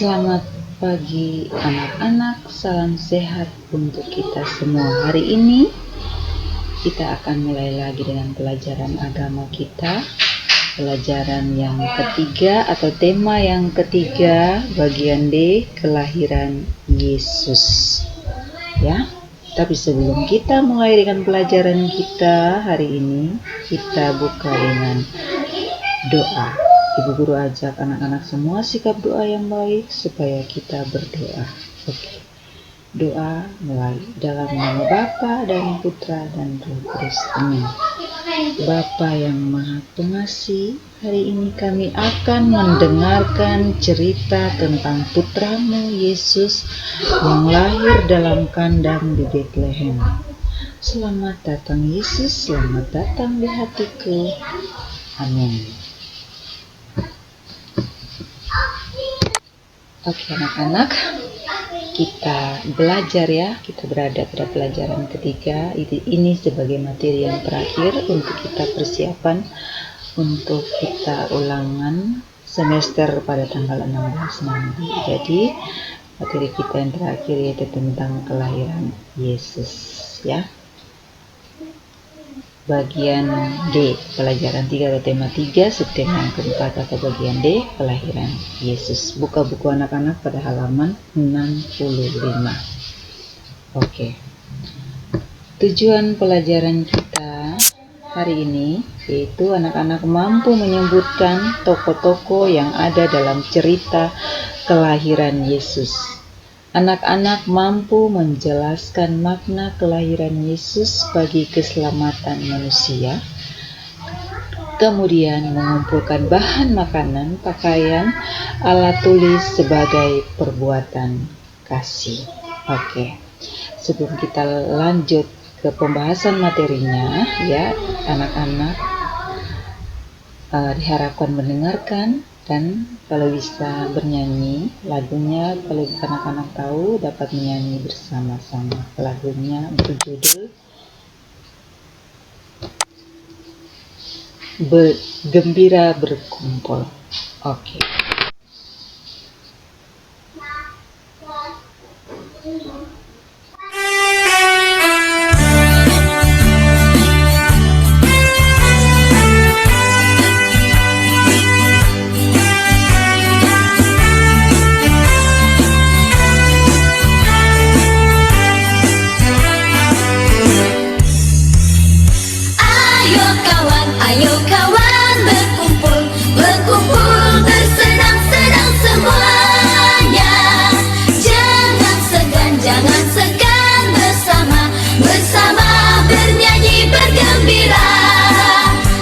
Selamat pagi anak-anak, salam sehat untuk kita semua. Hari ini kita akan mulai lagi dengan pelajaran agama kita. Pelajaran yang ketiga atau tema yang ketiga, bagian D, kelahiran Yesus. Ya, tapi sebelum kita mulai dengan pelajaran kita hari ini, kita buka dengan doa. Ibu guru ajak anak-anak semua sikap doa yang baik supaya kita berdoa. Oke. Doa mulai dalam nama Bapa dan Putra dan Roh Kudus. Amin. Bapa yang Maha Pengasih, hari ini kami akan mendengarkan cerita tentang putramu Yesus yang lahir dalam kandang di Bethlehem. Selamat datang Yesus, selamat datang di hatiku. Amin. Oke anak-anak, kita belajar ya, kita berada pada pelajaran ketiga. Ini sebagai materi yang terakhir untuk kita persiapan untuk kita ulangan semester pada tanggal 16 nanti. Jadi materi kita yang terakhir yaitu tentang kelahiran Yesus ya. Bagian D, pelajaran 3 atau tema 3, subtema yang keempat atau bagian D, kelahiran Yesus. Buka buku anak-anak pada halaman 65. Oke. Tujuan pelajaran kita hari ini yaitu anak-anak mampu menyebutkan tokoh-tokoh yang ada dalam cerita kelahiran Yesus. Anak-anak mampu menjelaskan makna kelahiran Yesus bagi keselamatan manusia, kemudian mengumpulkan bahan makanan, pakaian, alat tulis sebagai perbuatan kasih. Oke, sebelum kita lanjut ke pembahasan materinya, ya anak-anak diharapkan mendengarkan dan kalau bisa bernyanyi lagunya. Kalau anak-anak tahu dapat menyanyi bersama-sama. Lagunya berjudul Gembira Berkumpul. Oke. Ayo kawan berkumpul bersenang-senang semuanya. Jangan segan bersama bernyanyi bergembira.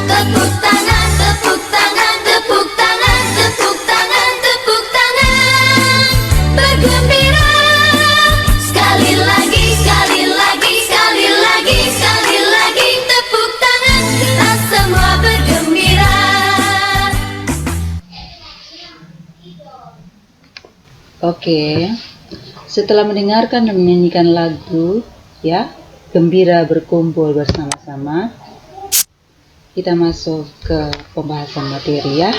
Tepuk tangan, bergembira. Sekali lagi, tepuk tangan, kita semua bergembira. Oke. Setelah mendengarkan dan menyanyikan lagu ya, Gembira Berkumpul bersama-sama, kita masuk ke pembahasan materi ya.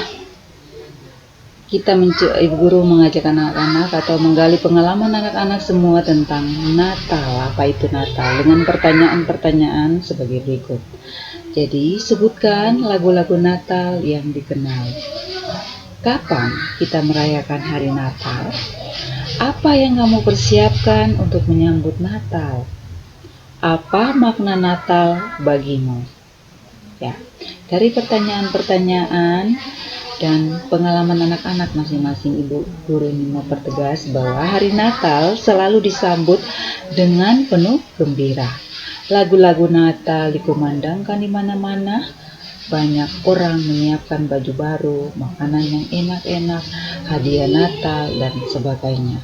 Ibu guru mengajak anak-anak atau menggali pengalaman anak-anak semua tentang Natal. Apa itu Natal? Dengan pertanyaan-pertanyaan sebagai berikut. Jadi, sebutkan lagu-lagu Natal yang dikenal. Kapan kita merayakan hari Natal? Apa yang kamu persiapkan untuk menyambut Natal? Apa makna Natal bagimu? Ya, dari pertanyaan-pertanyaan dan pengalaman anak-anak masing-masing, ibu guru ini mau pertegas bahwa hari Natal selalu disambut dengan penuh gembira. Lagu-lagu Natal dikumandangkan di mana-mana. Banyak orang menyiapkan baju baru, makanan yang enak-enak, hadiah Natal dan sebagainya.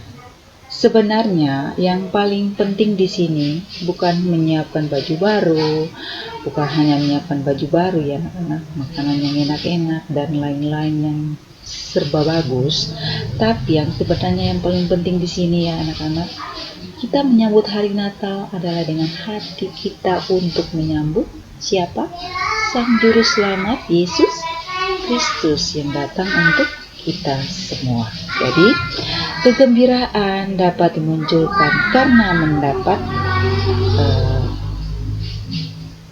Sebenarnya yang paling penting di sini bukan menyiapkan baju baru, bukan hanya menyiapkan baju baru ya anak-anak, makanan yang enak-enak dan lain-lain yang serba bagus. Tapi yang sebenarnya yang paling penting di sini ya anak-anak, kita menyambut hari Natal adalah dengan hati kita untuk menyambut siapa? Sang Juru Selamat Yesus Kristus yang datang untuk kita semua. Jadi Kegembiraan dapat dimunculkan karena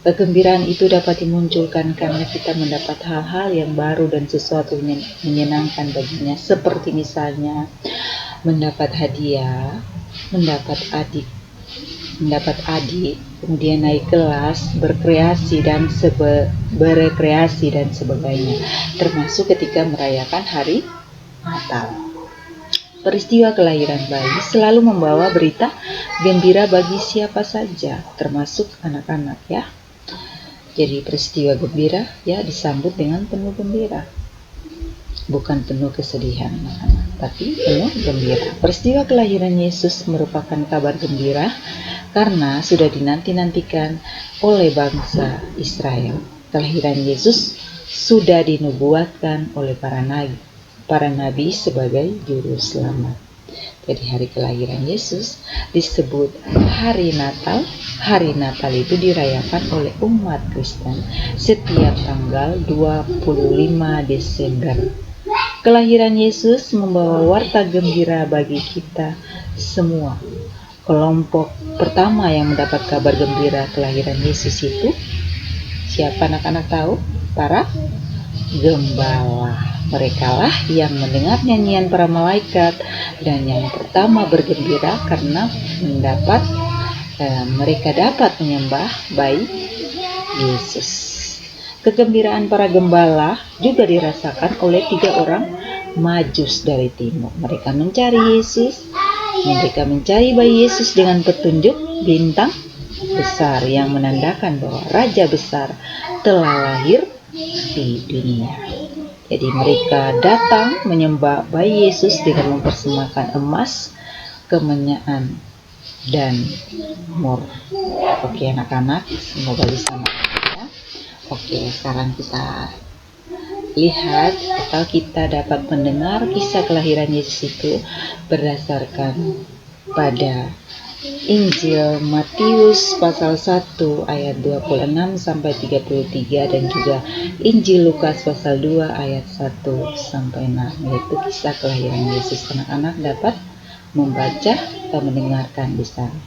kegembiraan itu dapat dimunculkan karena kita mendapat hal-hal yang baru dan sesuatu yang menyenangkan baginya, seperti misalnya mendapat hadiah, mendapat adik, kemudian naik kelas, berekreasi dan sebagainya, termasuk ketika merayakan hari Natal. Peristiwa kelahiran bayi selalu membawa berita gembira bagi siapa saja, termasuk anak-anak ya. Jadi peristiwa gembira ya disambut dengan penuh gembira. Bukan penuh kesedihan anak-anak, tapi penuh gembira. Peristiwa kelahiran Yesus merupakan kabar gembira karena sudah dinanti-nantikan oleh bangsa Israel. Kelahiran Yesus sudah dinubuatkan oleh para nabi sebagai juru selamat. Jadi hari kelahiran Yesus disebut hari Natal. Hari Natal itu dirayakan oleh umat Kristen setiap tanggal 25 Desember. Kelahiran Yesus membawa warta gembira bagi kita semua. Kelompok pertama yang mendapat kabar gembira kelahiran Yesus itu siapa anak-anak tahu? Para gembala. Merekalah yang mendengar nyanyian para malaikat dan yang pertama bergembira karena mereka dapat menyembah bayi Yesus. Kegembiraan para gembala juga dirasakan oleh 3 orang Majus dari timur. Mereka mencari Yesus, mereka mencari bayi Yesus dengan petunjuk bintang besar yang menandakan bahwa Raja besar telah lahir di dunia. Jadi mereka datang menyembah bayi Yesus dengan mempersembahkan emas, kemenyan, dan mur. Oke anak-anak, semoga bisa ya. Oke, sekarang kita lihat atau kita dapat mendengar kisah kelahiran Yesus itu berdasarkan pada Injil Matius pasal 1 ayat 26 sampai 33 dan juga Injil Lukas pasal 2 ayat 1 sampai 6, yaitu kisah kelahiran Yesus. Anak-anak dapat membaca atau mendengarkan di sana.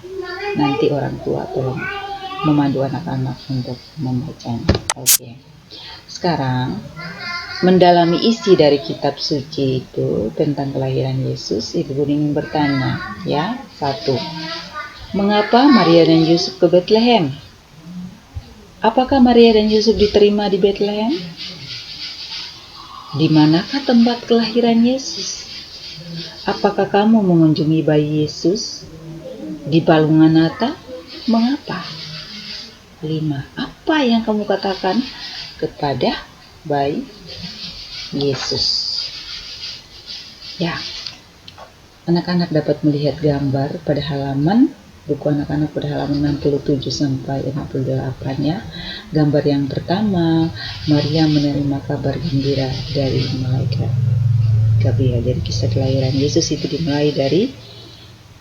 Nanti orang tua tolong memandu anak-anak untuk membacanya. Oke. Sekarang mendalami isi dari kitab suci itu tentang kelahiran Yesus, Ibu ingin bertanya ya. 1. Mengapa Maria dan Yusuf ke Bethlehem? Apakah Maria dan Yusuf diterima di Bethlehem? Di manakah tempat kelahiran Yesus? Apakah kamu mengunjungi bayi Yesus di palungan Natal? Mengapa? 5. Apa yang kamu katakan kepada bayi Yesus? Ya, anak-anak dapat melihat gambar pada halaman buku anak-anak pada halaman 67 sampai 68 ya. Gambar yang pertama, Maria menerima kabar gembira dari malaikat Gabriel. Jadi kisah kelahiran Yesus itu dimulai dari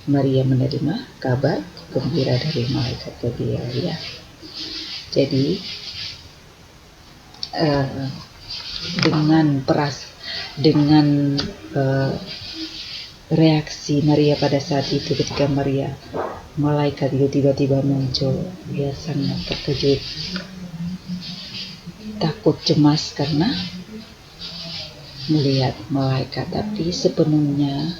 Maria menerima kabar gembira dari malaikat Gabriel ya. Jadi dengan reaksi Maria pada saat itu ketika malaikat itu tiba-tiba muncul, dia sangat terkejut, takut, cemas karena melihat malaikat, tapi sepenuhnya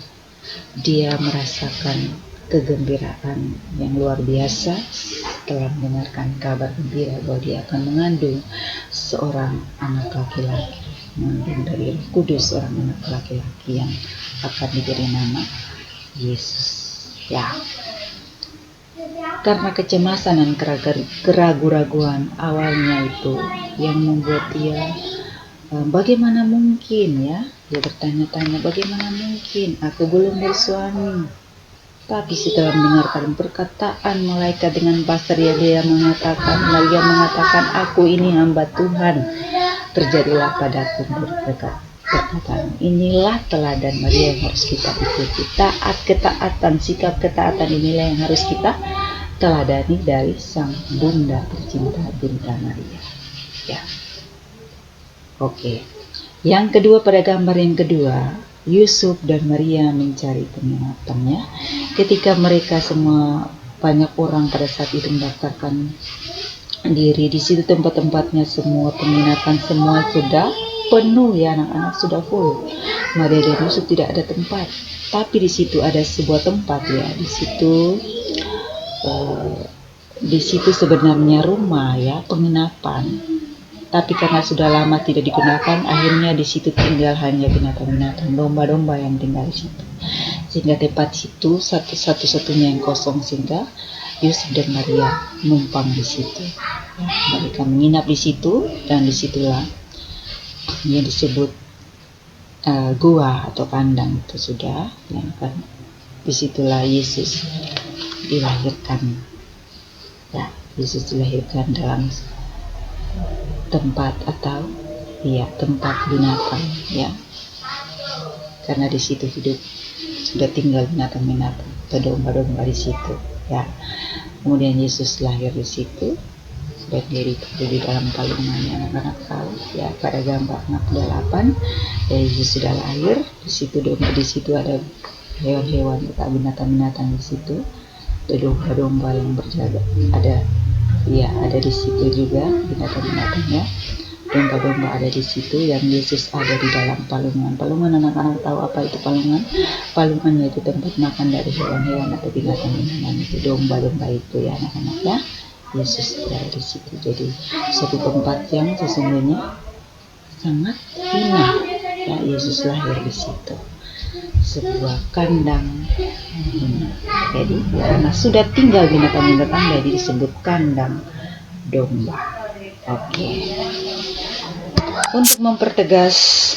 dia merasakan kegembiraan yang luar biasa setelah mendengarkan kabar gembira bahwa dia akan mengandung seorang anak laki-laki, mengandung dari Roh Kudus seorang anak laki-laki yang akan diberi nama Yesus ya. Karena kecemasan dan keraguan awalnya itu yang membuat dia bagaimana mungkin ya, dia bertanya-tanya bagaimana mungkin aku belum bersuami. Tapi setelah mendengarkan perkataan malaikat dengan pasar dia Maria mengatakan aku ini hamba Tuhan, terjadilah padaku perkataan. Inilah teladan Maria yang harus kita ikuti. Sikap ketaatan inilah yang harus kita teladani dari sang bunda tercinta Bunda Maria ya. Oke. Yang kedua, pada gambar yang kedua Yusuf dan Maria mencari penginapannya. Ketika mereka semua banyak orang pada saat itu mendaftarkan diri, di situ tempat-tempatnya semua penginapan semua sudah penuh ya anak-anak, sudah full. Maria dan Yusuf tidak ada tempat, tapi di situ ada sebuah tempat ya. Di situ sebenarnya rumah ya, penginapan. Tapi karena sudah lama tidak digunakan, akhirnya di situ tinggal hanya binatang-binatang, domba-domba yang tinggal di situ. Sehingga tempat situ satu-satunya yang kosong, sehingga Yusuf dan Maria numpang di situ. Ya, mereka menginap di situ, dan disitulah yang disebut gua atau kandang itu sudah. Ya, kan? Disitulah Yesus dilahirkan. Ya, Yesus dilahirkan dalam tempat atau tempat binatang ya, karena di situ sudah tinggal binatang-binatang atau domba-domba di situ ya. Kemudian Yesus lahir di situ dan di dalam palungannya. Anak-anak tahu ya, pada gambar 8 ya, Yesus sudah lahir di situ. Di situ ada hewan-hewan atau binatang-binatang di situ, ada domba-domba yang berjaga, ada di situ juga binatang-binatangnya, domba-domba ada di situ, yang Yesus ada di dalam palungan. Palungan, anak-anak tahu apa itu palungan? Palungannya itu tempat makan dari hewan-hewan atau binatang-binatang itu, domba-domba itu ya anak-anak ya. Yesus ada di situ. Jadi suatu tempat yang sesungguhnya sangat indah ya, Yesus lahir di situ. Sebuah kandang. Jadi karena sudah tinggal binatang-binatang, jadi disebut kandang domba. Oke. Untuk mempertegas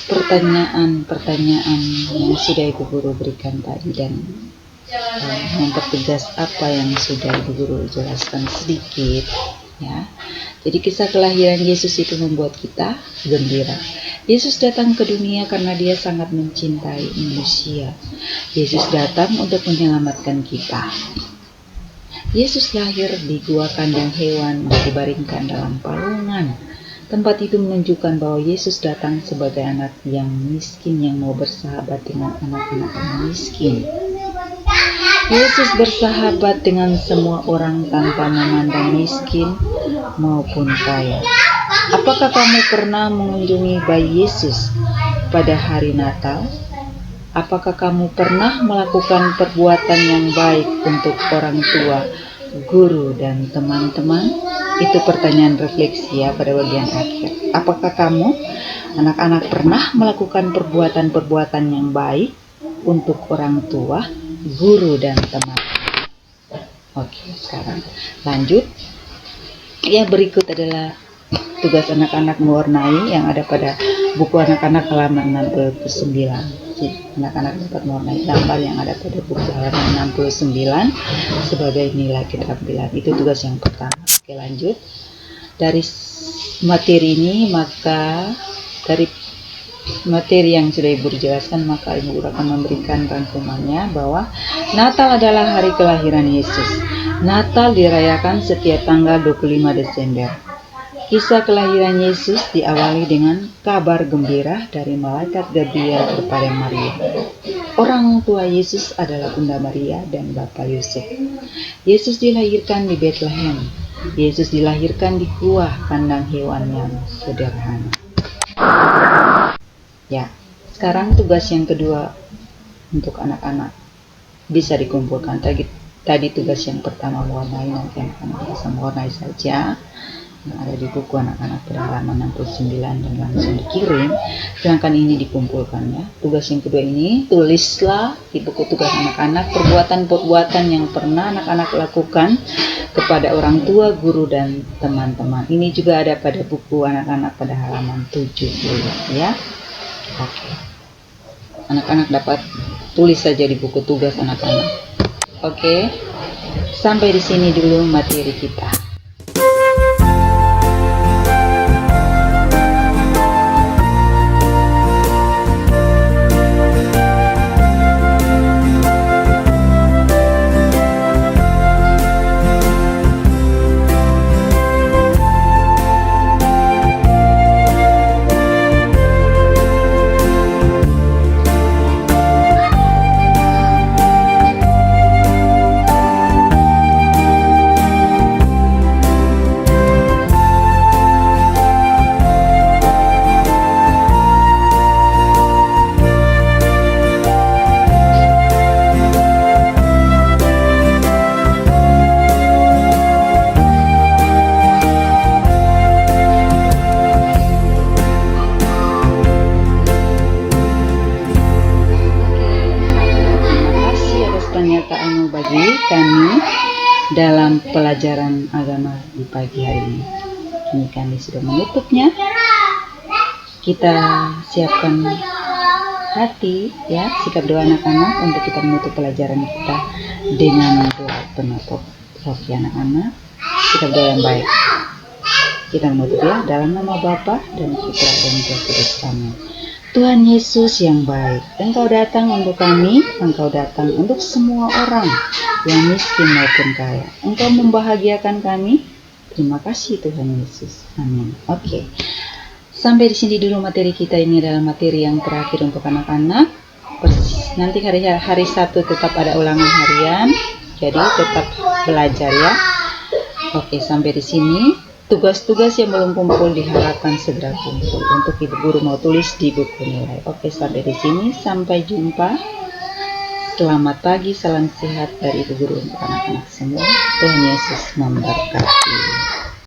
pertanyaan-pertanyaan yang sudah Ibu Guru berikan tadi, dan mempertegas apa yang sudah Ibu Guru jelaskan sedikit ya. Jadi kisah kelahiran Yesus itu membuat kita gembira. Yesus datang ke dunia karena Dia sangat mencintai manusia. Yesus datang untuk menyelamatkan kita. Yesus lahir di gua kandang hewan dan dibaringkan dalam palungan. Tempat itu menunjukkan bahwa Yesus datang sebagai anak yang miskin yang mau bersahabat dengan anak-anak yang miskin. Yesus bersahabat dengan semua orang tanpa memandang miskin maupun kaya. Apakah kamu pernah mengunjungi bayi Yesus pada hari Natal? Apakah kamu pernah melakukan perbuatan yang baik untuk orang tua, guru, dan teman-teman? Itu pertanyaan refleksi ya pada bagian akhir. Apakah kamu, anak-anak, pernah melakukan perbuatan-perbuatan yang baik untuk orang tua, guru, dan teman? Oke, sekarang lanjut. Yang berikut adalah tugas anak-anak mewarnai yang ada pada buku anak-anak halaman 69. Anak-anak dapat mewarnai gambar yang ada pada buku halaman 69 sebagai nilai keterampilan. Itu tugas yang pertama. Oke, lanjut. Dari materi ini, maka dari materi yang sudah Ibu jelaskan, maka Ibu akan memberikan rangkumannya bahwa Natal adalah hari kelahiran Yesus. Natal dirayakan setiap tanggal 25 Desember. Kisah kelahiran Yesus diawali dengan kabar gembira dari malaikat Gabriel kepada Maria. Orang tua Yesus adalah Bunda Maria dan Bapak Yusuf. Yesus dilahirkan di Bethlehem. Yesus dilahirkan di gua kandang hewan yang sederhana. Ya, sekarang tugas yang kedua untuk anak-anak bisa dikumpulkan. Tadi tugas yang pertama mewarnai, nanti anak-anak bisa mewarnai saja yang ada di buku anak-anak pada halaman 69 dan langsung dikirim. Sedangkan ini dikumpulkan ya. Tugas yang kedua ini, tulislah di buku tugas anak-anak perbuatan-perbuatan yang pernah anak-anak lakukan kepada orang tua, guru, dan teman-teman. Ini juga ada pada buku anak-anak pada halaman 70 ya. Oke. Anak-anak dapat tulis saja di buku tugas anak-anak. Oke. Sampai di sini dulu materi kita. dalam pelajaran agama di pagi hari ini. Kini kami sudah menutupnya. Kita siapkan hati ya, sikap doa anak-anak untuk kita menutup pelajaran kita dengan doa penutup. Oke anak-anak, sikap doa yang baik. Kita menutup ya, dalam nama Bapa dan Putra dan Roh Kudus. Amin. Tuhan Yesus yang baik, Engkau datang untuk kami, Engkau datang untuk semua orang yang miskin maupun kaya. Engkau membahagiakan kami. Terima kasih Tuhan Yesus. Amin. Oke. Sampai di sini dulu materi kita. Ini adalah materi yang terakhir untuk anak-anak. Nanti hari Sabtu tetap ada ulangan harian. Jadi tetap belajar ya. Oke, sampai di sini. Tugas-tugas yang belum kumpul diharapkan segera kumpul untuk ibu guru mau tulis di buku nilai. Oke, sampai di sini. Sampai jumpa. Selamat pagi, salam sehat dari ibu guru untuk anak-anak semua. Tuhan Yesus memberkati.